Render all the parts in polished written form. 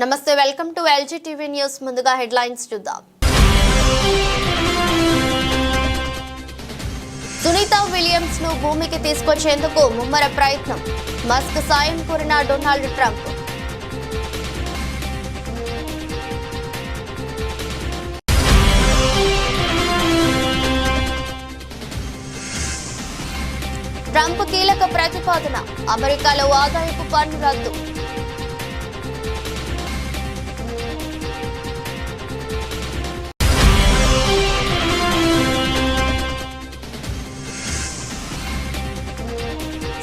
నమస్తే welcome to LG TV news ముందుగా headlines చూద్దాం సునీత విలియమ్స్ ను భూమికి తీసుకొచ్చేందుకు ముమ్మర ప్రయత్నం మస్క్ సాయం కోరిన డొనాల్డ్ ట్రంప్ ట్రంప్ కీలక ప్రతిపాదన అమెరికాలో ఆదాయపు పన్ను రద్దు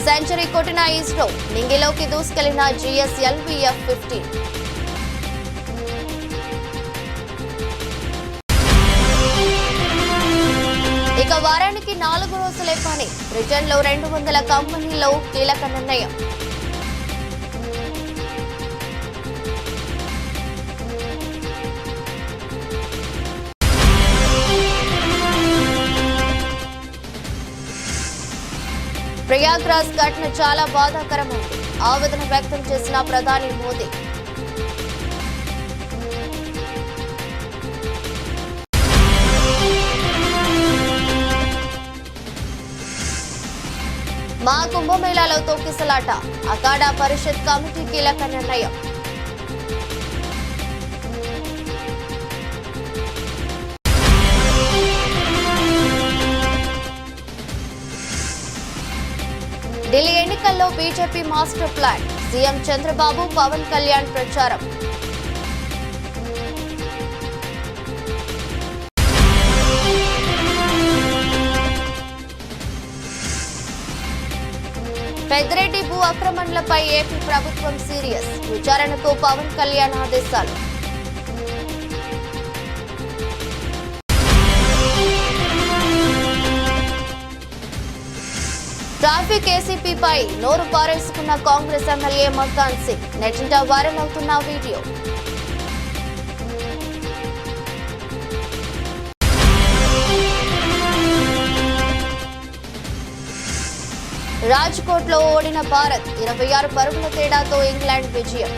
సెంచరీ కొట్టిన ఇస్రో నింగిలోకి దూసుకెళ్లిన GSLV F-15 ఇక వారానికి 4 రోజులే పని బ్రిటన్లో 200 కంపెనీల్లో కీలక నిర్ణయం ప్రయాగ్రాజ్ ఘటన చాలా బాధాకరమైంది ఆవేదన వ్యక్తం చేసిన ప్రధాని మోదీ మా కుంభమేళాలో తొక్కిసలాట అఖాడా పరిషత్ కమిటీ కీలక నిర్ణయం ఢిల్లీ ఎన్నికల్లో BJP master plan CM Chandrababu Pawan Kalyan ప్రచారం పెద్దిరెడ్డి భూ ఆక్రమణలపై ఏపీ ప్రభుత్వం సీరియస్ విచారణకు పవన్ కళ్యాణ్ ఆదేశాలు ట్రాఫిక్ ఏసీపీపై నోరు పారేసుకున్న కాంగ్రెస్ ఎమ్మెల్యే మక్కాన్ సింగ్ నెట్టింట వైరల్ అవుతున్న వీడియో రాజ్కోట్లో ఓడిన భారత్ 26 పరుగుల తేడాతో ఇంగ్లాండ్ విజయం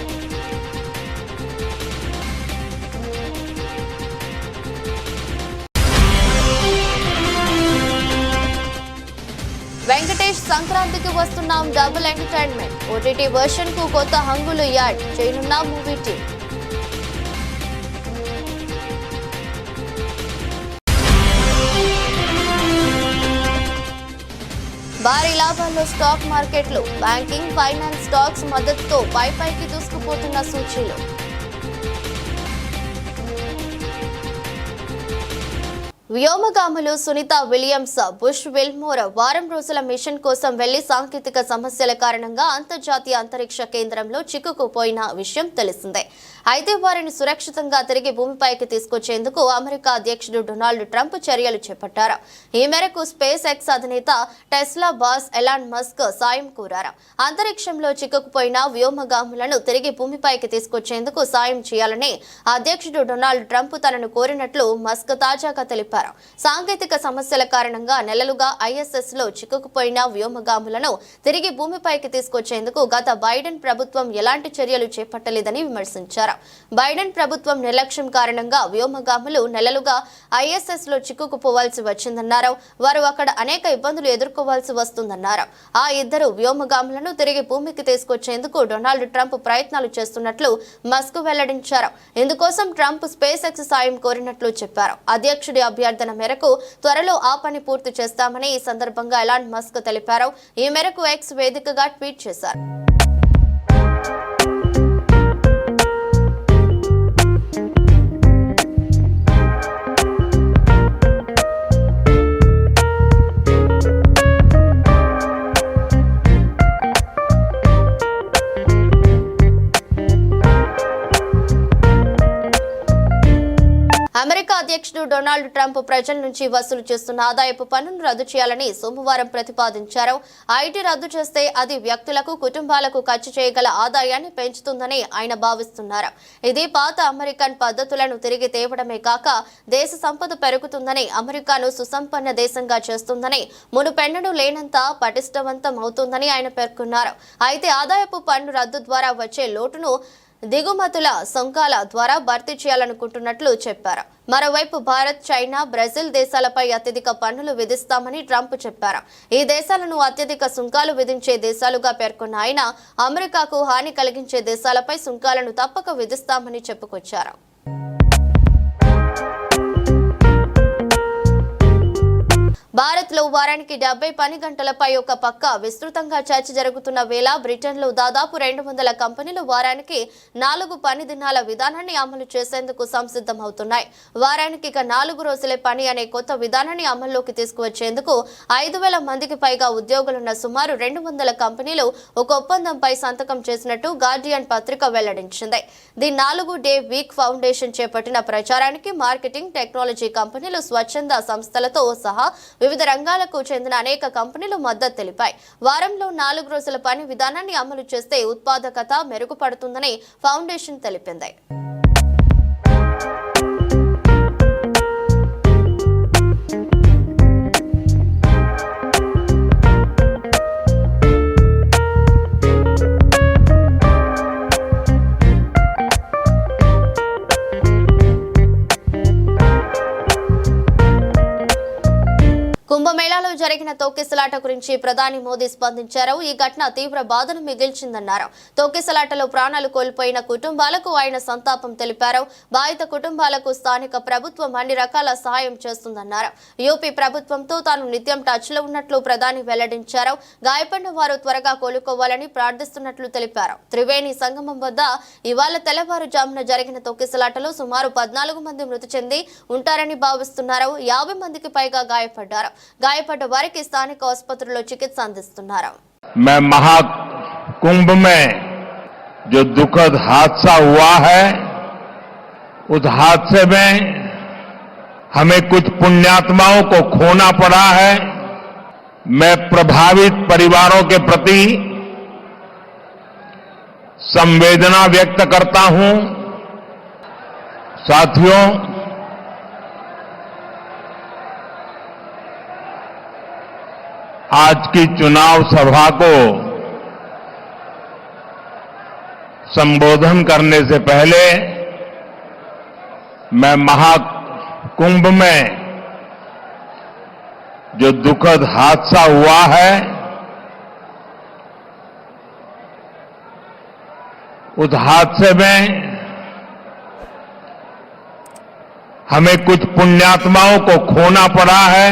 వెంకటేష్ సంక్రాంతికి వస్తున్నాం డబుల్ ఎంటర్టైన్మెంట్ ఓటీటీ వర్షన్ కు కొత్త హంగులు యాడ్ చేయనున్న మూవీ టీం భారీ లాభాల్లో స్టాక్ మార్కెట్లు బ్యాంకింగ్ ఫైనాన్స్ స్టాక్స్ మద్దతుతో పైకి దూసుకుపోతున్న సూచీలు వ్యోమగాములు సునీత విలియమ్స్ బుష్ విల్మోర్ వారం రోజుల మిషన్ కోసం వెళ్లి సాంకేతిక సమస్యల కారణంగా అంతర్జాతీయ అంతరిక్ష కేంద్రంలో చిక్కుకుపోయిన విషయం తెలిసిందే అయితే వారిని సురక్షితంగా తిరిగి భూమిపైకి తీసుకొచ్చేందుకు అమెరికా అధ్యక్షుడు డొనాల్డ్ ట్రంప్ చర్యలు చేపట్టారు ఈ మేరకు స్పేస్ ఎక్స్ అధినేత టెస్లా బాస్ ఎలాన్ మస్క్ సాయం కోరారు అంతరిక్షంలో చిక్కుకుపోయిన వ్యోమగాములను తిరిగి భూమిపైకి తీసుకొచ్చేందుకు సాయం చేయాలని అధ్యక్షుడు డొనాల్డ్ ట్రంప్ తనను కోరినట్లు మస్క్ తాజాగా తెలిపారు సాంకేతిక సమస్యల కారణంగా నెలలుగా ISS లో చిక్కుకుపోయిన వ్యోమగాములను తిరిగి భూమిపైకి తీసుకొచ్చేందుకు గత బైడెన్ ప్రభుత్వం ఎలాంటి చర్యలు చేపట్టలేదని విమర్శించారు బైడెన్ ప్రభుత్వం నిర్లక్ష్యం కారణంగా వ్యోమగాములు నెలలుగా ISS లో చిక్కుకుపోవాల్సి వచ్చిందన్నారు వారు అక్కడ అనేక ఇబ్బందులు ఎదుర్కోవాల్సి వస్తుందన్నారు ఆ ఇద్దరు వ్యోమగాములను తిరిగి భూమికి తీసుకొచ్చేందుకు డొనాల్డ్ ట్రంప్ ప్రయత్నాలు చేస్తున్నట్లు మస్క్ వెల్లడించారు ఇందుకోసం ట్రంప్ స్పేస్ ఎక్స్ సాయం కోరినట్లు చెప్పారు అధ్యక్షుడి అభ్యర్థన మేరకు త్వరలో ఆ పని పూర్తి చేస్తామని ఈ సందర్భంగా ఎలాన్ మస్క్ తెలిపారు ఈ మేరకు ఎక్స్ వేదికగా ట్వీట్ చేశారు అమెరికా అధ్యక్షుడు డొనాల్డ్ ట్రంప్ ప్రజల నుంచి వసూలు చేస్తున్న ఆదాయపు పన్నును రద్దు చేయాలని సోమవారం ప్రతిపాదించారు ఐటీ రద్దు చేస్తే అది వ్యక్తులకు కుటుంబాలకు ఖర్చు చేయగల ఆదాయాన్ని పెంచుతుందని ఆయన భావిస్తున్నారు ఇది పాత అమెరికన్ పద్ధతులను తిరిగి తేవడమే కాక దేశ సంపద పెరుగుతుందని అమెరికాను సుసంపన్న దేశంగా చేస్తుందని మునుపెన్నడూ లేనంత పటిష్టవంతం అవుతుందని ఆయన పేర్కొన్నారు అయితే ఆదాయపు పన్ను రద్దు ద్వారా వచ్చే లోటును దిగుమతుల సుంకాల ద్వారా భర్తీ చేయాలనుకుంటున్నట్లు చెప్పారు. మరోవైపు భారత్, చైనా, బ్రెజిల్ దేశాలపై అత్యధిక పన్నులు విధిస్తామని ట్రంప్ చెప్పారు. ఈ దేశాలను అత్యధిక సుంకాలు విధించే దేశాలుగా పేర్కొన్న ఆయన అమెరికాకు హాని కలిగించే దేశాలపై సుంకాలను తప్పక విధిస్తామని చెప్పుకొచ్చారు. భారత్ లో వారానికి 70 పని గంటలపై ఒక పక్క విస్తృతంగా చర్చ జరుగుతున్న వేళ బ్రిటన్లో దాదాపు 200 కంపెనీలు వారానికి 4 పని దినాల విధానాన్ని అమలు చేసేందుకు సంసిద్ధమవుతున్నాయి. వారానికి 4 రోజులే పని అనే కొత్త విధానాన్ని అమల్లోకి తీసుకువచ్చేందుకు 5,000 మందికి పైగా ఉద్యోగులున్న సుమారు 200 కంపెనీలు ఒక ఒప్పందంపై సంతకం చేసినట్టు గార్డియన్ పత్రిక వెల్లడించింది. ది 4-డే వీక్ ఫౌండేషన్ చేపట్టిన ప్రచారానికి మార్కెటింగ్, టెక్నాలజీ కంపెనీలు, స్వచ్ఛంద సంస్థలతో సహా వివిధ రంగాలకు చెందిన అనేక కంపెనీలు మద్దతు తెలిపాయి. వారంలో 4 రోజుల పని విధానాన్ని అమలు చేస్తే ఉత్పాదకత మెరుగుపడుతుందని ఫౌండేషన్ తెలిపింది. కుంభమేళాలో జరిగిన తొక్కిసలాట గురించి ప్రధాని మోదీ స్పందించారు. ఈ ఘటన తీవ్ర బాధను మిగిల్చిందన్నారు. తొక్కిసలాటలో ప్రాణాలు కోల్పోయిన కుటుంబాలకు ఆయన సంతాపం తెలిపారు. బాధిత కుటుంబాలకు స్థానిక ప్రభుత్వం అన్ని రకాల సహాయం చేస్తుందన్నారు. యూపీ ప్రభుత్వంతో తాను నిత్యం టచ్ లో ఉన్నట్లు ప్రధాని వెల్లడించారు. గాయపడిన వారు త్వరగా కోలుకోవాలని ప్రార్థిస్తున్నట్లు తెలిపారు. త్రివేణి సంగమం వద్ద ఇవాళ తెల్లవారుజామున జరిగిన తొక్కిసలాటలో సుమారు 14 మంది మృతి చెంది ఉంటారని భావిస్తున్నారు. 50 మందికి పైగా గాయపడ్డారు. గాయపడ్డ వారికి స్థానిక ఆసుపత్రిలో చికిత్స అందిస్తున్నారు. मैं महाकुंभ में जो दुखद हादसा हुआ है, उस हादसे में हमें कुछ पुण्यात्माओं को खोना पड़ा है. मैं प्रभावित परिवारों के प्रति संवेदना व्यक्त करता हूं. साथियों, आज की चुनाव सभा को संबोधन करने से पहले मैं महाकुंभ में जो दुखद हादसा हुआ है, उस हादसे में हमें कुछ पुण्यात्माओं को खोना पड़ा है.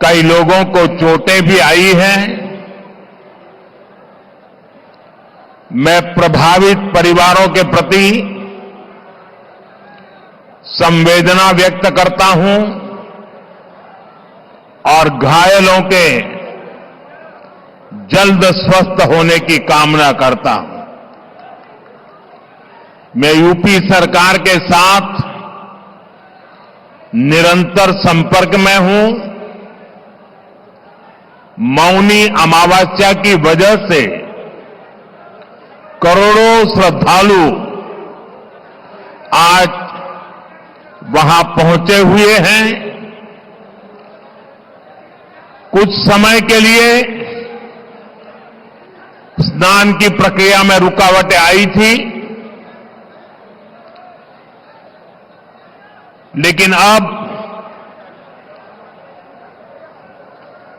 कई लोगों को चोटें भी आई हैं. मैं प्रभावित परिवारों के प्रति संवेदना व्यक्त करता हूं और घायलों के जल्द स्वस्थ होने की कामना करता हूं. मैं यूपी सरकार के साथ निरंतर संपर्क में हूं. मौनी अमावस्या की वजह से करोड़ों श्रद्धालु आज वहां पहुंचे हुए हैं. कुछ समय के लिए स्नान की प्रक्रिया में रुकावटें आई थी, लेकिन अब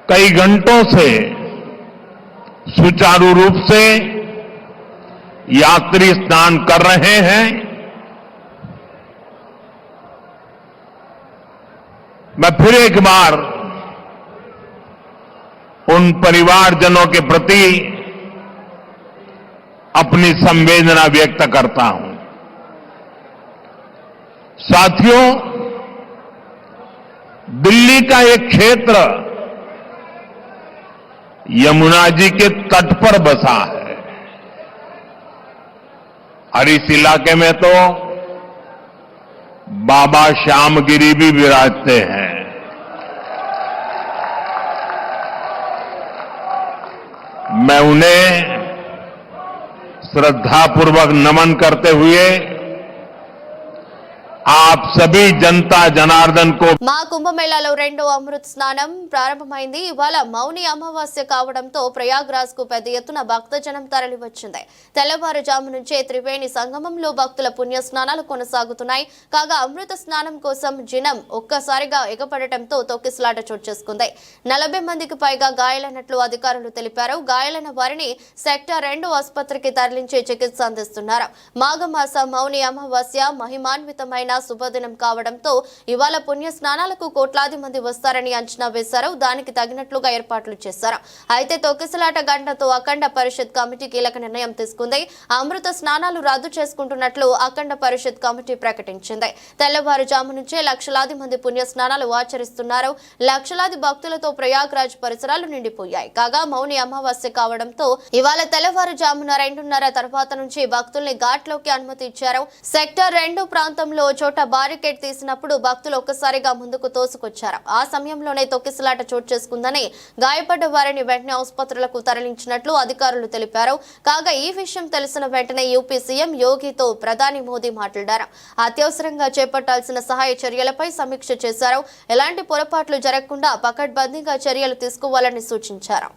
कई घंटों से सुचारू रूप से यात्री स्नान कर रहे हैं. मैं फिर एक बार उन परिवारजनों के प्रति अपनी संवेदना व्यक्त करता हूं. साथियों, दिल्ली का एक क्षेत्र यमुना जी के तट पर बसा है और इस इलाके में तो बाबा श्यामगिरी भी विराजते हैं. मैं उन्हें श्रद्धापूर्वक नमन करते हुए आप सभी जनता जनार्दन को మా కుంభమేళాలో రెండో అమృత్ స్నానం ప్రారంభమైంది. ఇవాళ మౌని అమావాస్య కావడంతో ప్రయాగ్రాజ్ కు పెద్ద ఎత్తున భక్తజనం తరలివచ్చింది. తెల్లవారుజాము నుంచే త్రివేణి సంగమంలో భక్తుల పుణ్య స్నానాలు కొనసాగుతున్నాయి. కాగా అమృత స్నానం కోసం జనం ఒక్కసారిగా ఎగపడటంతో తొక్కిసలాట చోటు చేసుకుంది. 40 మందికి పైగా గాయాలైనట్లు అధికారులు తెలిపారు. గాయాలైన వారిని సెక్టార్ 2 ఆసుపత్రికి తరలించి చికిత్స అందిస్తున్నారు. మాఘమాస మౌని అమావాస్య మహిమాన్వితమైన శుభదినం కావడంతో ఇవాళ పుణ్య స్నానాలకు కోట్లాది మంది వస్తారని అంచనా వేశారు. దానికి తగినట్లుగా ఏర్పాట్లు చేశారు. అయితే తొక్కిసలాట గంటతో అఖండ పరిషత్ కమిటీ కీలక నిర్ణయం తీసుకుంది. అమృత స్నానాలు రద్దు చేసుకుంటున్నట్లు అఖండ పరిషత్ కమిటీ ప్రకటించింది. తెల్లవారుజాము నుంచే లక్షలాది మంది పుణ్య స్నానాలు ఆచరిస్తున్నారు. లక్షలాది భక్తులతో ప్రయాగ్రాజ్ పరిసరాలు నిండిపోయాయి. కాగా మౌని అమావాస్య కావడంతో ఇవాళ తెల్లవారుజామున 2:30 తర్వాత నుంచి భక్తుల్ని ఘాట్లోకి అనుమతి ఇచ్చారు. సెక్టార్ 2 ప్రాంతంలో చోట బారికేడ్ తీసినప్పుడు భక్తులు ఒక్కసారిగా ముందుకు తోసుకొచ్చారు. ఆ సమయంలోనే తొక్కిసలాట చోటు చేసుకుందని, గాయపడ్డ వారిని వెంటనే ఆసుపత్రులకు తరలించినట్లు అధికారులు తెలిపారు. కాగా ఈ విషయం తెలిసిన వెంటనే యూపీ సీఎం యోగితో ప్రధాని మోదీ మాట్లాడారు. అత్యవసరంగా చేపట్టాల్సిన సహాయ చర్యలపై సమీక్ష చేశారు. ఎలాంటి పొరపాట్లు జరగకుండా పకడ్బందీగా చర్యలు తీసుకోవాలని సూచించారు.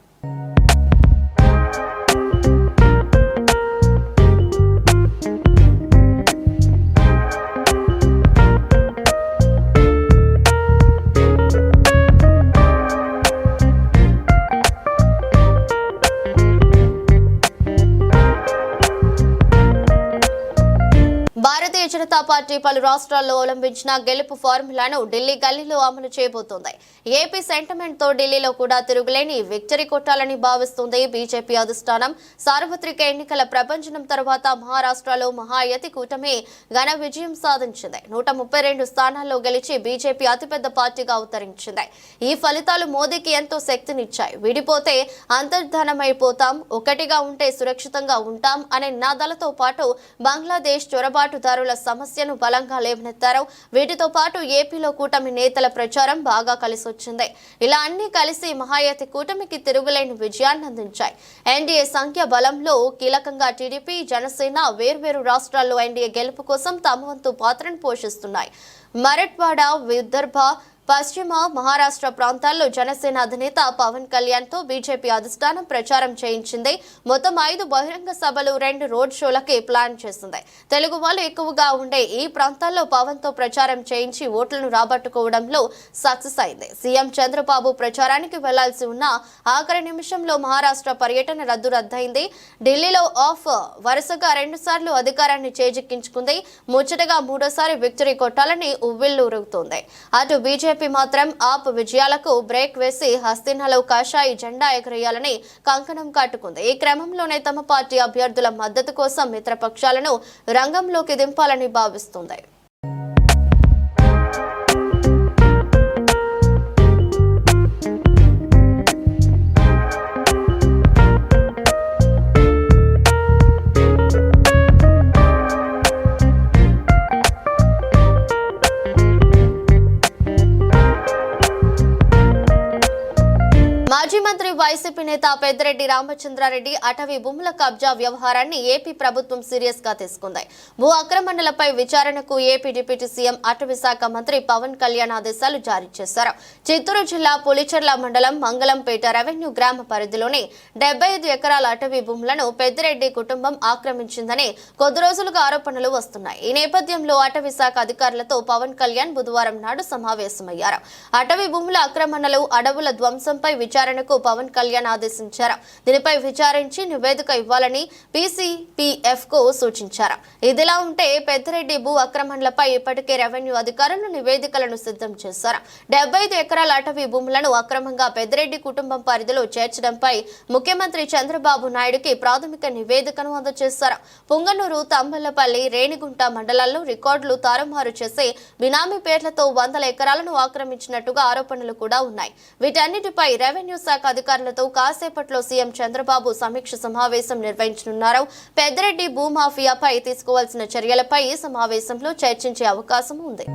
భారతీయ జనతా పార్టీ పలు రాష్ట్రాల్లో అవలంబించిన గెలుపు ఫార్ములాను ఢిల్లీ గల్లీలో అమలు చేయబోతోంది. ఏపీ సెంటిమెంట్ తో ఢిల్లీలో కూడా తిరుగులేని విక్టరీ కొట్టాలని భావిస్తుంది బీజేపీ అధిష్టానం. సార్వత్రిక ఎన్నికల ప్రభంజనం తర్వాత మహారాష్ట్రలో మహాయతి కూటమి ఘన విజయం సాధించింది. 132 స్థానాల్లో గెలిచి బీజేపీ అతిపెద్ద పార్టీగా అవతరించింది. ఈ ఫలితాలు మోదీకి ఎంతో శక్తినిచ్చాయి. విడిపోతే అంతర్ధానమైపోతాం, ఒకటిగా ఉంటే సురక్షితంగా ఉంటాం అనే నినాదాలతో పాటు బంగ్లాదేశ్ చొరబాటుదారుల సమస్యను బలంగా లేవనెత్తారు. వీటితో పాటు ఏపీలో కూటమి నేతల ప్రచారం బాగా కలిసొచ్చింది. ఇలా అన్ని కలిసి మహాయతి కూటమికి తిరుగులేని విజయాన్ని అందించాయి. ఎన్డీఏ సంఖ్య బలంలో కీలకంగా టీడీపీ, జనసేన వేర్వేరు రాష్ట్రాల్లో ఎన్డీఏ గెలుపు కోసం తమ వంతు పాత్రను పోషిస్తున్నాయి. మరాఠ్వాడ, విదర్భ, పశ్చిమ మహారాష్ట్ర ప్రాంతాల్లో జనసేన అధినేత పవన్ కళ్యాణ్ తో బీజేపీ అధిష్టానం ప్రచారం చేయించింది. మొత్తం 5 బహిరంగ సభలు, 2 రోడ్ షోలకి ప్లాన్ చేసింది. తెలుగు వాళ్ళు ఎక్కువగా ఉండే ఈ ప్రాంతాల్లో పవన్ తో ప్రచారం చేయించి ఓట్లను రాబట్టుకోవడంలో సక్సెస్ అయింది. సీఎం చంద్రబాబు ప్రచారానికి వెళ్లాల్సి ఉన్న ఆఖరి నిమిషంలో మహారాష్ట్ర పర్యటన రద్దయింది. ఢిల్లీలో ఆఫ్ వరుసగా 2 సార్లు అధికారాన్ని చేజిక్కించుకుంది. ముచ్చటగా 3వ విక్టరీ కొట్టాలని ఉవ్విళ్లూరుతోంది. అటు బీజేపీ మాత్రం ఆప్ విజయాలకు బ్రేక్ వేసి హస్తినాలో కాషాయి జెండా ఎగరేయాలని కంకణం కట్టుకుంది. ఈ క్రమంలోనే తమ పార్టీ అభ్యర్థుల మద్దతు కోసం మిత్రపక్షాలను రంగంలోకి దింపాలని భావిస్తుంది. మాజీ మంత్రి వైసీపీ నేత పెద్దిరెడ్డి రామచంద్రారెడ్డి అటవీ భూముల కబ్జా వ్యవహారాన్ని ఏపీ ప్రభుత్వం సీరియస్ గా తీసుకుంది. భూ ఆక్రమణలపై విచారణకు ఏపీ డిప్యూటీ సీఎం అటవీ శాఖ మంత్రి పవన్ కళ్యాణ్ ఆదేశాలు జారీ చేశారు. చిత్తూరు జిల్లా పులిచెర్ల మండలం మంగళంపేట రెవెన్యూ గ్రామ పరిధిలోని 75 ఎకరాల అటవీ భూములను పెద్దిరెడ్డి కుటుంబం ఆక్రమించిందని కొద్ది రోజులుగా ఆరోపణలు వస్తున్నాయి. ఈ నేపథ్యంలో అటవీ శాఖ అధికారులతో పవన్ కళ్యాణ్ బుధవారం నాడు సమావేశమయ్యారు. అటవీ భూముల ఆక్రమణలు, అడవుల ధ్వంసంపై విచారణకు పవన్ కళ్యాణ్ ఆదేశించారు. దీనిపై విచారించి నివేదిక ఇవ్వాలని పీసీపీఎఫ్ కు సూచించారు. ఇదిలా ఉంటే పెద్దిరెడ్డి భూ ఆక్రమణలపై ఇప్పటికే రెవెన్యూ అధికారులు నివేదికలను సిద్ధం చేశారు. 75 ఎకరాల అటవీ భూములను అక్రమంగా పెద్దిరెడ్డి కుటుంబం పరిధిలో చేర్చడంపై ముఖ్యమంత్రి చంద్రబాబు నాయుడుకి ప్రాథమిక నివేదికను అందజేశారు. పుంగనూరు, తంబలపల్లి, రేణిగుంట మండలాల్లో రికార్డులు తారుమారు చేసి బినామీ పేర్లతో 100 ఎకరాలను ఆక్రమించినట్టుగా ఆరోపణలు కూడా ఉన్నాయి. వీటన్నిటిపై రెవెన్యూ శాఖ అధికారులతో కాసేపట్లో సీఎం చంద్రబాబు సమీక్ష సమావేశం నిర్వహించనున్నారు. పెద్దిరెడ్డి భూమాఫియాపై తీసుకోవాల్సిన చర్యలపై ఈ సమావేశంలో చర్చించే అవకాశం ఉంది.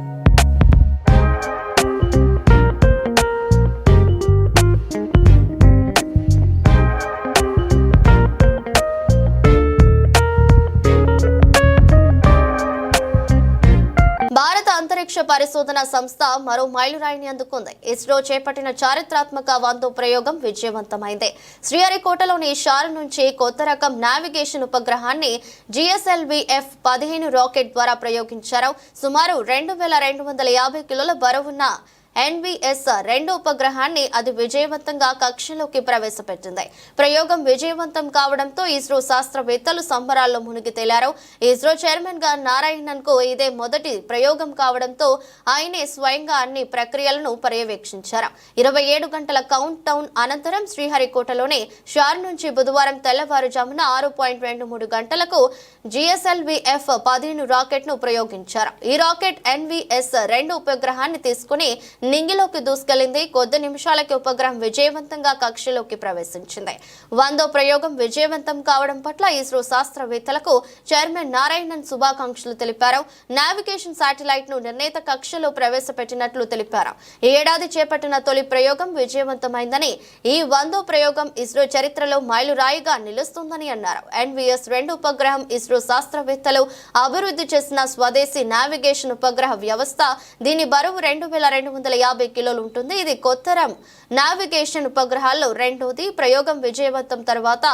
భారత అంతరిక్ష అంతరిక్ష పరిశోధన సంస్థ మరో మైలురాయిని అందుకుంది. ఇస్రో చేపట్టిన చారిత్రాత్మక 100వ ప్రయోగం విజయవంతమైంది. శ్రీహరికోటలోని షార్ నుంచి కొత్త రకం నావిగేషన్ ఉపగ్రహాన్ని GSLV-F-15 రాకెట్ ద్వారా ప్రయోగించారు. సుమారు 2250 కిలోల బరువున్న NVS-2 ఉపగ్రహాన్ని అది విజయవంతంగా కక్షలోకి ప్రవేశపెట్టింది. ప్రయోగం విజయవంతం కావడంతో ఇస్రో శాస్త్రవేత్తలు సంబరాల్లో మునిగి తేలారు. ఇస్రో చైర్మన్ గా నారాయణన్ కు ఇదే మొదటి ప్రయోగం కావడంతో ఆయనే స్వయంగా అన్ని ప్రక్రియలను పర్యవేక్షించారు. 27 గంటల కౌంట్ డౌన్ అనంతరం శ్రీహరికోటలోని షార్ నుంచి బుధవారం తెల్లవారుజామున 6.23 గంటలకు GSLV-F-15 రాకెట్ ను ప్రయోగించారు. ఈ రాకెట్ NVS-2 ఉపగ్రహాన్ని తీసుకుని నింగిలోకి దూసుకెళ్లింది. కొద్ది నిమిషాలకి ఉపగ్రహం విజయవంతంగా కక్షలోకి ప్రవేశించింది. 100వ ప్రయోగం విజయవంతం కావడం పట్ల ఇస్రో శాస్త్రవేత్తలకు చైర్మన్ నారాయణన్ శుభాకాంక్షలు తెలిపారు. నావిగేషన్ శాటిలైట్ ను నిర్ణీత కక్షలో ప్రవేశపెట్టినట్లు తెలిపారు. ఈ ఏడాది చేపట్టిన తొలి ప్రయోగం విజయవంతమైందని, ఈ 100వ ప్రయోగం ఇస్రో చరిత్రలో మైలురాయిగా నిలుస్తుందని అన్నారు. NVS-2 ఉపగ్రహం ఇస్రో శాస్త్రవేత్తలు అభివృద్ధి చేసిన స్వదేశీ నావిగేషన్ ఉపగ్రహ వ్యవస్థ. దీని బరువు 2250 కిలోలు ఉంటుంది. ఇది కొత్త రకం నావిగేషన్ ఉపగ్రహాల్లో రెండోది. ప్రయోగం విజయవంతం తర్వాత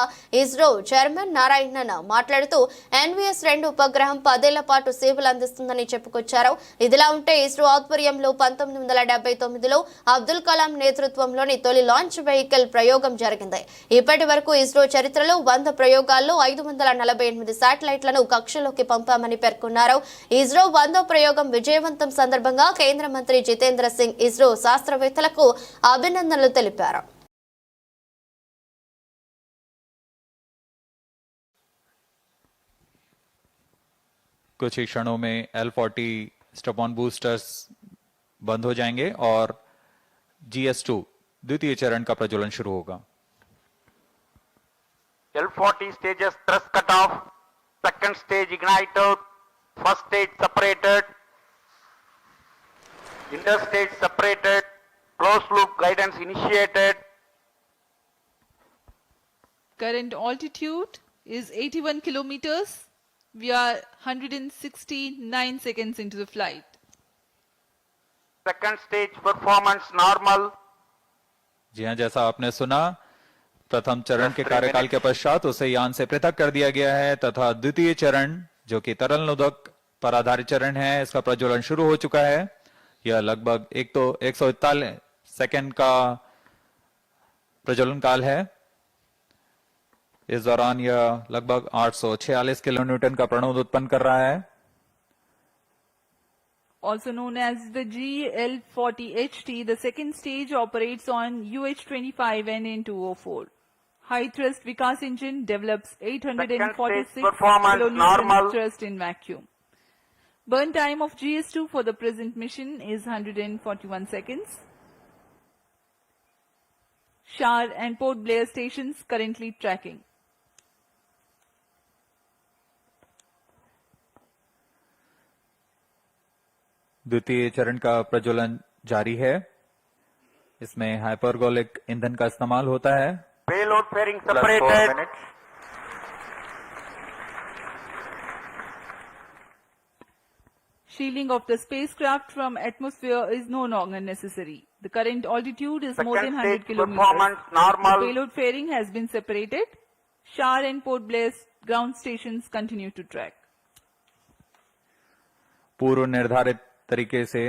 ఇస్రో చైర్మన్ నారాయణన్ మాట్లాడుతూ NVS-2 ఉపగ్రహం 10 ఏళ్ల పాటు సేవలు అందిస్తుందని చెప్పుకొచ్చారు. ఇదిలా ఉంటే ఇస్రో ఆధ్వర్యంలో 1979లో అబ్దుల్ కలాం నేతృత్వంలోని తొలి లాంచ్ వెహికల్ ప్రయోగం జరిగింది. ఇప్పటి వరకు ఇస్రో చరిత్రలో 100 ప్రయోగాల్లో 548 శాటిలైట్లను కక్షలోకి పంపామని పేర్కొన్నారు. ఇస్రో 100వ ప్రయోగం విజయవంతం సందర్భంగా కేంద్ర మంత్రి జితేంద్ర సింగ్ ఇస్రో శాస్త్రవేత్తలకు అభినందనలు తెలిపారు. कुछ ही क्षणों में L40 स्टेपॉन बूस्टर्स बंद हो जाएंगे और GS2 द्वितीय चरण का प्रज्वलन शुरू होगा. L40 stages thrust cutoff, second stage ignited, first stage separated, interstage separated, closed loop guidance initiated. Current altitude is 81 kilometers. We are 169 seconds into the flight. Second stage performance normal. जी हाँ, जैसा आपने सुना, प्रथम चरण के कार्यकाल के पश्चात उसे यान से पृथक कर दिया गया है तथा द्वितीय चरण जो कि तरल नोदक पर आधारित चरण है, इसका प्रज्वलन शुरू हो चुका है. यह लगभग 141 सेकेंड का प्रज्वलन काल है. इस दौरान यह लगभग 846 किलोन्यूटन का प्रणोद उत्पन्न कर रहा है. Also known as the GL40HT, the second stage operates on UH-25NN204. High thrust Vikas engine develops 846 performance kilonewton normal. thrust in vacuum. Burn time of GS2 for the present mission is 141 seconds. Shar and Port Blair stations currently tracking. द्वितीय चरण का प्रज्वलन जारी है. इसमें hypergolic ईंधन का इस्तेमाल होता है. Payload fairing separated. Shielding of the spacecraft from atmosphere is no longer necessary. The current altitude is more than Second 100 stage kilometers. performance normal. The payload fairing has been separated. Shar and Port Blair ground stations continue to track. पूर्व निर्धारित तरीके से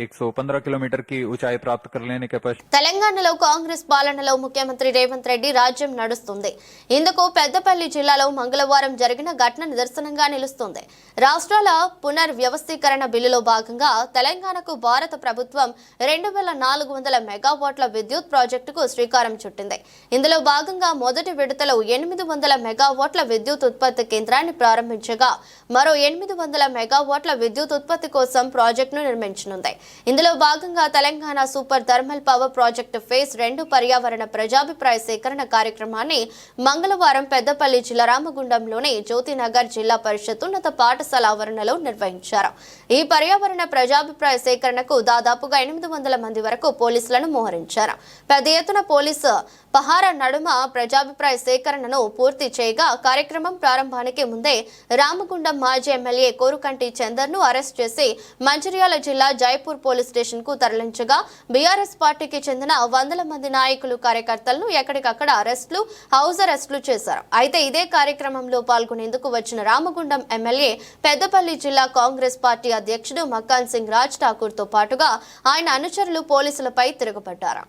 115 kilometre की ऊंचाई प्राप्त कर लेने के पश्चात తెలంగాణలో కాంగ్రెస్ పాలనలో ముఖ్యమంత్రి రేవంత్ రెడ్డి రాజ్యం నడుస్తుంది. ఇందుకు పెద్దపల్లి జిల్లాలో మంగళవారం జరిగిన ఘటన నిదర్శనంగా నిలుస్తుంది. రాష్ట్రాల పునర్వ్యవస్థీకరణ బిల్లులో భాగంగా తెలంగాణకు భారత ప్రభుత్వం 2400 మెగావాట్ల విద్యుత్ ప్రాజెక్టుకు శ్రీకారం చుట్టింది. ఇందులో భాగంగా మొదటి విడతలో 800 మెగావాట్ల విద్యుత్ ఉత్పత్తి కేంద్రాన్ని ప్రారంభించగా మరో 800 మెగావాట్ల విద్యుత్ ఉత్పత్తి కోసం ప్రాజెక్టును నిర్మించనుంది. ఇందులో భాగంగా Telangana super thermal power project phase 2 పర్యావరణ ప్రజాభిప్రాయ సేకరణ కార్యక్రమాన్ని మంగళవారం పెద్దపల్లి జిల్లా రామగుండంలోని జ్యోతినగర్ జిల్లా పరిషత్ ఉన్నత పాఠశాల ఆవరణలో నిర్వహించారు. ఈ పర్యావరణ ప్రజాభిప్రాయ సేకరణకు దాదాపుగా 800 మంది వరకు పోలీసులను మోహరించారు. పెద్ద ఎత్తున పోలీసు పహారా నడుమ ప్రజాభిప్రాయ సేకరణను పూర్తి చేయగా కార్యక్రమం ప్రారంభానికి ముందే రామగుండం మాజీ ఎమ్మెల్యే కోరుకంటి చందర్ను అరెస్ట్ చేసి మంచిర్యాల జిల్లా జైపూర్ పోలీస్ స్టేషన్ కు తరలించగా బీఆర్ఎస్ పార్టీకి చెందిన వందల మంది నాయకులు కార్యకర్తలను ఎక్కడికక్కడ అరెస్టులు హౌస్ అరెస్టులు చేశారు. అయితే ఇదే కార్యక్రమంలో పాల్గొనేందుకు వచ్చిన రామగుండం ఎమ్మెల్యే పెద్దపల్లి జిల్లా కాంగ్రెస్ పార్టీ అధ్యక్షుడు మక్కాన్ సింగ్ రాజ్ ఠాకూర్ తో పాటుగా ఆయన అనుచరులు పోలీసులపై తిరుగుబడ్డారు.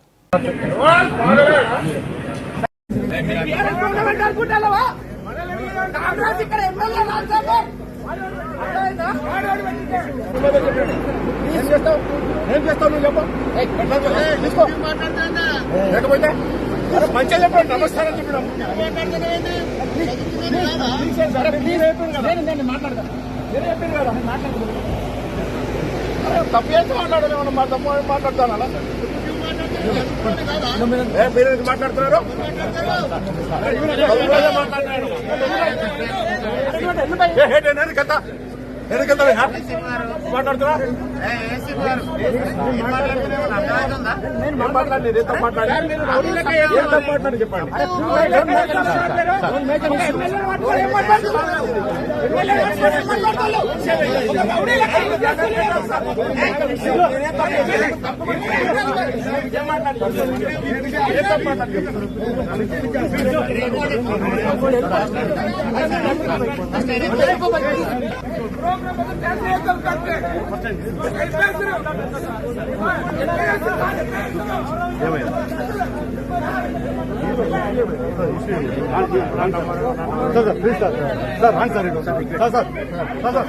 మంచిగా చెప్పండి, నమస్కారం చెప్పడం మాట్లాడతాను. తప్పు చేస్తే మాట్లాడలేమన్నా, మా తప్పు మాట్లాడతాను. అలా మీరు మాట్లాడుతున్నారు, మాట్లాడుతున్నా మాట్లాడి చెప్పండి. ప్లీజ్ సార్, సార్ రండి సార్, సార్ సార్ సార్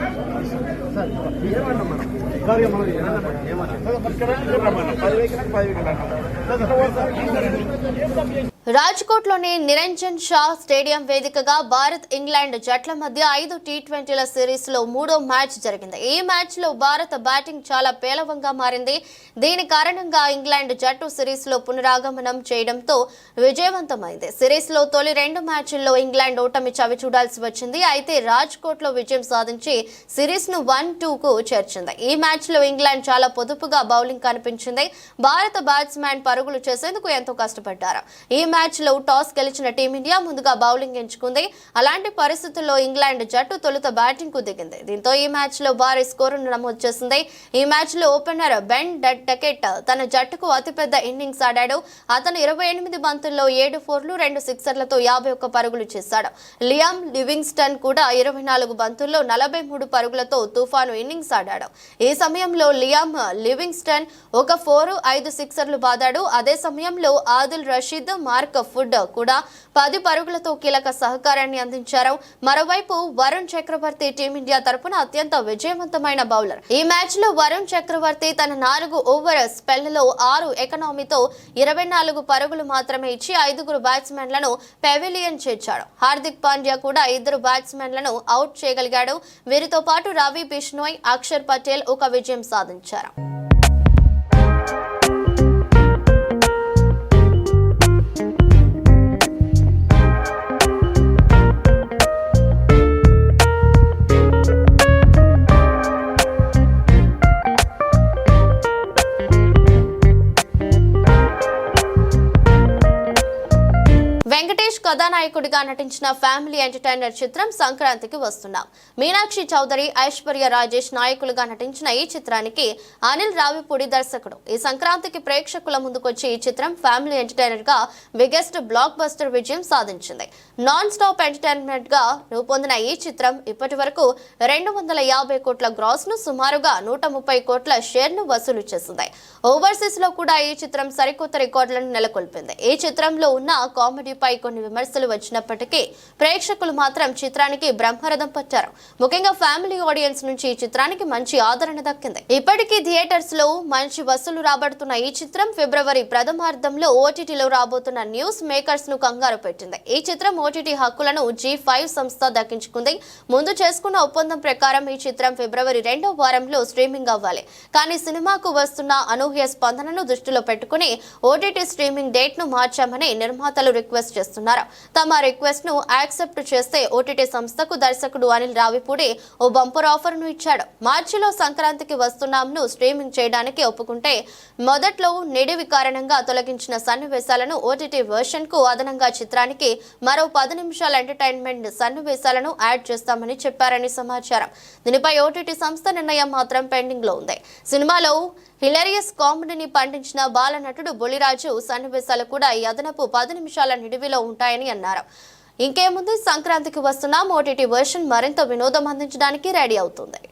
రాజ్కోట్లోని నిరంజన్ షా స్టేడియం వేదికగా భారత్ ఇంగ్లాండ్ జట్ల మధ్య 5 టీ20ల సిరీస్ లో 3వ మ్యాచ్ జరిగింది. ఈ మ్యాచ్ లో భారత బ్యాటింగ్ చాలా పేలవంగా మారింది. దీని కారణంగా ఇంగ్లాండ్ జట్టు సిరీస్ లో పునరాగమనం చేయడంతో విజయవంతమైంది. సిరీస్ లో తొలి 2 మ్యాచ్ల్లో ఇంగ్లాండ్ ఓటమి చవి చూడాల్సి వచ్చింది. అయితే రాజ్కోట్ లో విజయం సాధించి సిరీస్ ను 1-2కు చేర్చింది. ఈ మ్యాచ్ లో ఇంగ్లాండ్ చాలా పొదుపుగా బౌలింగ్ కనిపించింది. భారత బ్యాట్స్మెన్ పరుగులు చేసేందుకు ఎంతో కష్టపడ్డారు. ఈ మ్యాచ్ లో టాస్ గెలిచిన టీమిండియా ముందుగా బౌలింగ్ ఎంచుకుంది. అలాంటి పరిస్థితుల్లో ఇంగ్లాండ్ జట్టు తొలుత బ్యాటింగ్ కు దిగింది. దీంతో ఈ మ్యాచ్ లో భారీ స్కోరును నమోదు చేసింది. ఈ మ్యాచ్ లో ఓపెనర్ బెన్ డకెట్ తన జట్టుకు అతిపెద్ద ఇన్నింగ్స్ ఆడాడు. అతను 28 బంతుల్లో 7 ఫోర్లు 2 సిక్సర్లతో 51 పరుగులు చేశాడు. లియామ్ లివింగ్స్టన్ కూడా 24 బంతుల్లో 43 పరుగులతో తుఫాను ఇన్నింగ్స్ ఆడాడు. ఈ సమయంలో లియామ్ లివింగ్స్టన్ 1 4 5 సిక్సర్లు బాదాడు. అదే సమయంలో ఆదిల్ రషీద్ మార్క్ ఫుడ్ కూడా 10 పరుగులతో కీలక సహకారాన్ని అందించారు. మరోవైపు వరుణ్ చక్రవర్తి టీమిండియా తరపున అత్యంత విజయవంతమైన బౌలర్. ఈ మ్యాచ్ లో వరుణ్ చక్రవర్తి తన 4 ఓవర్ స్పెల్ లో 6 ఎకనామీతో 24 పరుగులు మాత్రమే ఇచ్చి 5 బ్యాట్స్మెన్లను పెవిలియన్ చేర్చాడు. హార్దిక్ పాండ్యా కూడా 2 బ్యాట్స్మెన్లను అవుట్ చేయగలిగాడు. వీరితో పాటు రవి బిష్నోయ్, అక్షర్ పటేల్ ఒక విజయం సాధించారు. వెంకటేష్ కథానాయకుడిగా నటించిన ఫ్యామిలీ ఎంటర్టైనర్ చిత్రం సంక్రాంతికి వస్తున్నాం. మీనాక్షి చౌదరి, ఐశ్వర్య రాజేష్ నాయకులుగా నటించిన ఈ చిత్రానికి అనిల్ రావిపూడి దర్శకుడు. ఈ సంక్రాంతికి ప్రేక్షకుల ముందుకొచ్చి ఈ చిత్రం ఫ్యామిలీ ఎంటర్టైనర్ గా బిగ్గెస్ట్ బ్లాక్ బస్టర్ విజయం సాధించింది. నాన్ స్టాప్ ఎంటర్టైన్మెంట్ గా రూపొందిన ఈ చిత్రం ఇప్పటి వరకు 250 కోట్ల గ్రాస్ ను, సుమారుగా 130 కోట్ల షేర్ ను వసూలు చేసింది. ఓవర్సీస్ లో కూడా ఈ చిత్రం సరికొత్త రికార్డులను నెలకొల్పింది. ఈ చిత్రంలో ఉన్న కామెడీపై కొన్ని విమర్శలు వచ్చినప్పటికీ ప్రేక్షకులు మాత్రం చిత్రానికి బ్రహ్మరథం పట్టారు. ముఖ్యంగా ఫ్యామిలీ ఆడియన్స్ నుంచి ఈ చిత్రానికి మంచి ఆదరణ దక్కింది. ఇప్పటికీ థియేటర్స్ లో మంచి వసూలు రాబడుతున్న ఈ చిత్రం ఫిబ్రవరి ప్రథమార్థంలో ఓటీటీలో రాబోతున్న న్యూస్ మేకర్స్ ను కంగారు పెట్టింది. ఈ చిత్రం ఓటీటీ హక్కులను G5 సంస్థ దక్కించుకుంది. ముందు చేసుకున్న ఒప్పందం ప్రకారం ఈ చిత్రం ఫిబ్రవరి 2వ వారంలో స్ట్రీమింగ్ అవ్వాలి. కానీ సినిమాకు వస్తున్న అనూహ్య స్పందనను దృష్టిలో పెట్టుకుని ఓటీటీ స్ట్రీమింగ్ డేట్ ను మార్చామని నిర్మాతలు రిక్వెస్ట్ చేస్తున్నారు. తమ రిక్వెస్ట్ ను యాక్సెప్ట్ చేస్తే ఓటీటీ సంస్థకు దర్శకుడు అనిల్ రావిపూడి ఓ బంపర్ ఆఫర్ ను ఇచ్చాడు. మార్చిలో సంక్రాంతికి వస్తున్నాంను స్ట్రీమింగ్ చేయడానికి ఒప్పుకుంటే మొదట్లో నిడివి కారణంగా తొలగించిన సన్నివేశాలను ఓటీటీ వెర్షన్ కు అదనంగా చిత్రానికి మరో 10 నిమిషాల ఎంటర్టైన్మెంట్ సన్నివేశాలను యాడ్ చేస్తామని చెప్పారని సమాచారం. దీనిపై ఓటీటీ సంస్థ నిర్ణయం మాత్రం పెండింగ్ లో ఉంది. సినిమాలో హిలేరియస్ కామెడీని పండించిన బాలనటుడు బొలిరాజు సన్నివేశాలు కూడా ఈ అదనపు 10 నిమిషాల నిడివిలో ఉంటాయని అన్నారు. ఇంకేముంది, సంక్రాంతికి వస్తున్న ఓటీటీ వెర్షన్ మరింత వినోదం అందించడానికి రెడీ అవుతుంది.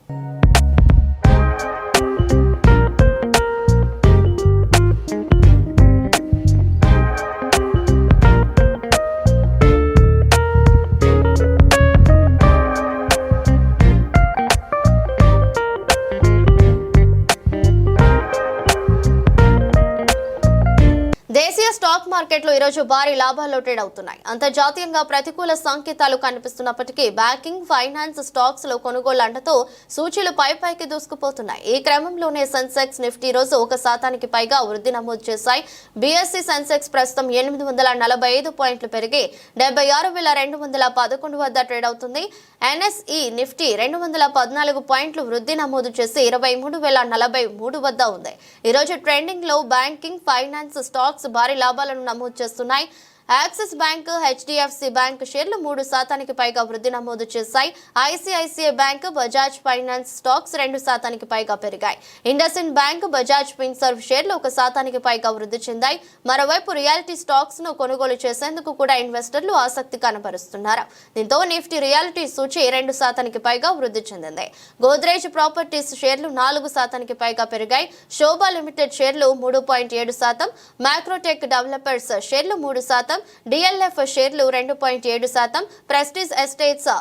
దేశీయ స్టాక్ మార్కెట్లు ఈరోజు భారీ లాభాల్లో ట్రేడ్ అవుతున్నాయి. అంతర్జాతీయంగా ప్రతికూల సంకేతాలు కనిపిస్తున్నప్పటికీ బ్యాంకింగ్, ఫైనాన్స్ స్టాక్స్ లో కొనుగోలు అండతో సూచీలు పైకి దూసుకుపోతున్నాయి. ఈ క్రమంలోనే సెన్సెక్స్, నిఫ్టీ రోజు 1% పైగా వృద్ధి నమోదు చేశాయి. బీఎస్సీ సెన్సెక్స్ ప్రస్తుతం 845 పాయింట్లు పెరిగి 76,211 వద్ద ట్రేడ్ అవుతుంది. ఎన్ఎస్ఈ నిఫ్టీ 214 పాయింట్లు వృద్ధి నమోదు చేసి 23,043 వద్ద ఉంది. ఈ రోజు ట్రెండింగ్ లో బ్యాంకింగ్, ఫైనాన్స్ స్టాక్స్ భారీ లాభాలను నమోదు చేస్తున్నాయి. యాక్సిస్ బ్యాంక్, హెచ్డిఎఫ్సి బ్యాంక్ షేర్లు 3% పైగా వృద్ధి నమోదు చేశాయి. ICICI bank, Bajaj finance stocks 2% పైగా పెరిగాయి. ఇండస్ఇండ్ బ్యాంక్, బజాజ్ ఫిన్సర్వ్ షేర్లు 1% పైగా వృద్ధి చెందాయి. మరోవైపు రియాలిటీ స్టాక్స్ ను కొనుగోలు చేసేందుకు కూడా ఇన్వెస్టర్లు ఆసక్తి కనబరుస్తున్నారు. దీంతో నిఫ్టీ రియాలిటీ సూచి 2% పైగా వృద్ధి చెందింది. గోద్రేజ్ ప్రాపర్టీస్ షేర్లు 4% పైగా పెరిగాయి. శోభా లిమిటెడ్ షేర్లు 3.7%, మ్యాక్రోటెక్ డెవలపర్స్ షేర్లు 3%, డిఎల్ఎఫ్ షేర్లు 2.7%, ప్రెస్టీజ్ ఎస్టేట్స్,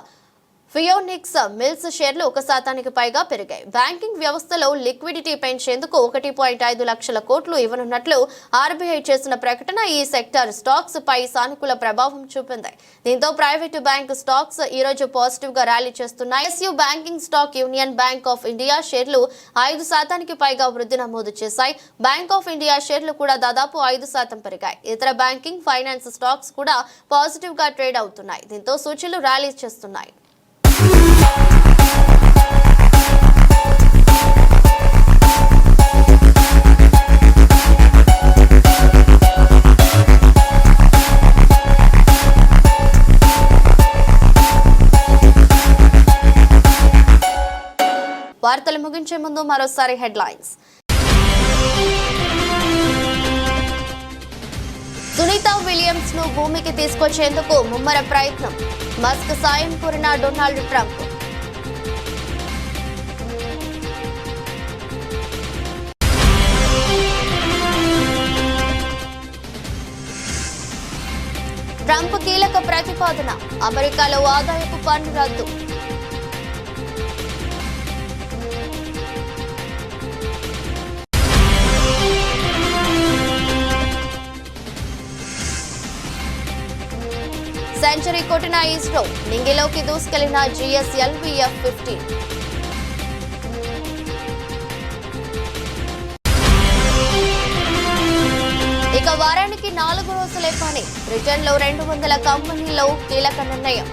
ఫియోనిక్స్ మిల్స్ షేర్లు 1% పైగా పెరిగాయి. బ్యాంకింగ్ వ్యవస్థలో లిక్విడిటీ పెంచేందుకు 1.5 లక్షల కోట్లు ఇవ్వనున్నట్లు ఆర్బీఐ చేసిన ప్రకటన ఈ సెక్టర్ స్టాక్స్ పై సానుకూల ప్రభావం చూపింది. దీంతో ప్రైవేటు బ్యాంక్ స్టాక్స్ ఈ రోజు పాజిటివ్ గా ర్యాలీ చేస్తున్నాయి. SEO banking stock union bank of India షేర్లు 5% పైగా వృద్ధి నమోదు చేశాయి. బ్యాంక్ ఆఫ్ ఇండియా షేర్లు కూడా దాదాపు 5% పెరిగాయి. ఇతర బ్యాంకింగ్, ఫైనాన్స్ స్టాక్స్ కూడా పాజిటివ్ గా ట్రేడ్ అవుతున్నాయి. దీంతో సూచీలు ర్యాలీ చేస్తున్నాయి. వార్తలు ముగించే ముందు మరోసారి హెడ్లైన్స్. సునీతా విలియమ్స్ ను భూమికి తీసుకొచ్చేందుకు ముమ్మర ప్రయత్నం. మస్క్ సాయం కోరిన డొనాల్డ్ ట్రంప్. ట్రంప్ కీలక ప్రతిపాదన. అమెరికాలో ఆదాయపు పన్ను రద్దు. సెంచరీ కొట్టిన ఇస్రో. నింగిలోకి దూసుకెళ్లిన GSLV F-15. ఇక వారానికి 4 రోజులే పని. బ్రిటన్లో 200 కంపెనీల్లో కీలక నిర్ణయం.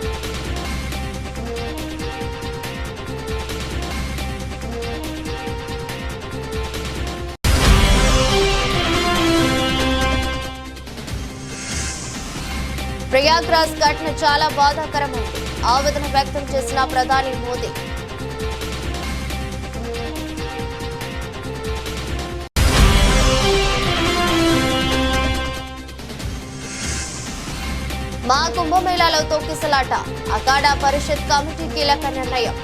ప్రయాగ్రాజ్ ఘటన చాలా బాధాకరమైంది. ఆవేదన వ్యక్తం చేసిన ప్రధాని మోదీ. మా కుంభమేళాలో తొక్కిసలాట. అఖాడా పరిషత్ కమిటీ కీలక నిర్ణయం.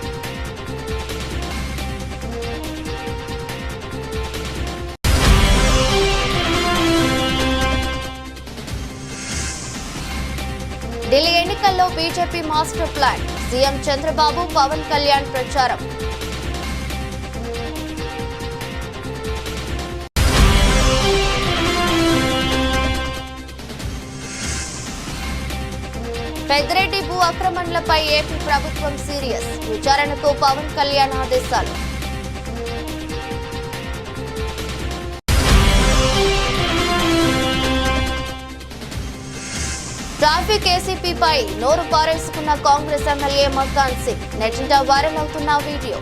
ఢిల్లీ ఎన్నికల్లో BJP master plan. CM Chandrababu, Pawan Kalyan ప్రచారం. పెద్దిరెడ్డి భూ ఆక్రమణలపై ఏపీ ప్రభుత్వం సీరియస్. విచారణకు పవన్ కళ్యాణ్ ఆదేశాలు. ట్రాఫిక్ ఏసీపీపై నోరు పారేసుకున్న కాంగ్రెస్ ఎమ్మెల్యే మక్కాన్ సింగ్ నెట్టింట వైరల్ అవుతున్న వీడియో.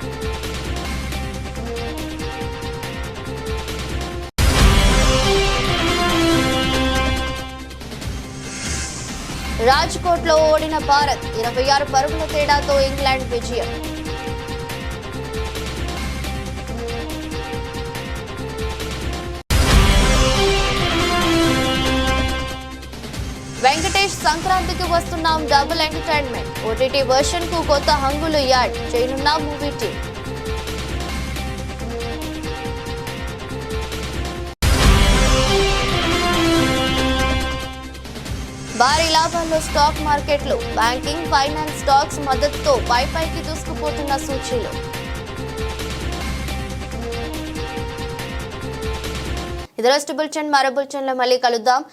రాజ్కోట్లో ఓడిన భారత్ 26 పరుగుల తేడాతో ఇంగ్లాండ్ విజయం. వెంకటేష్ సంక్రాంతికి వస్తున్నాం డబుల్ ఎంటర్టైన్మెంట్. ఓటీటీ వర్షన్ కు కొత్త హంగులు యాడ్ చేయనున్న మూవీ టీం. భారీ లాభాల్లో స్టాక్ మార్కెట్లు. బ్యాంకింగ్, ఫైనాన్స్, స్టాక్స్ మద్దతుతో పైకి దూసుకుపోతున్న సూచీలు. ఇది రోజు బులెటిన్. మరో బులెటిన్లో మళ్ళీ కలుద్దాం.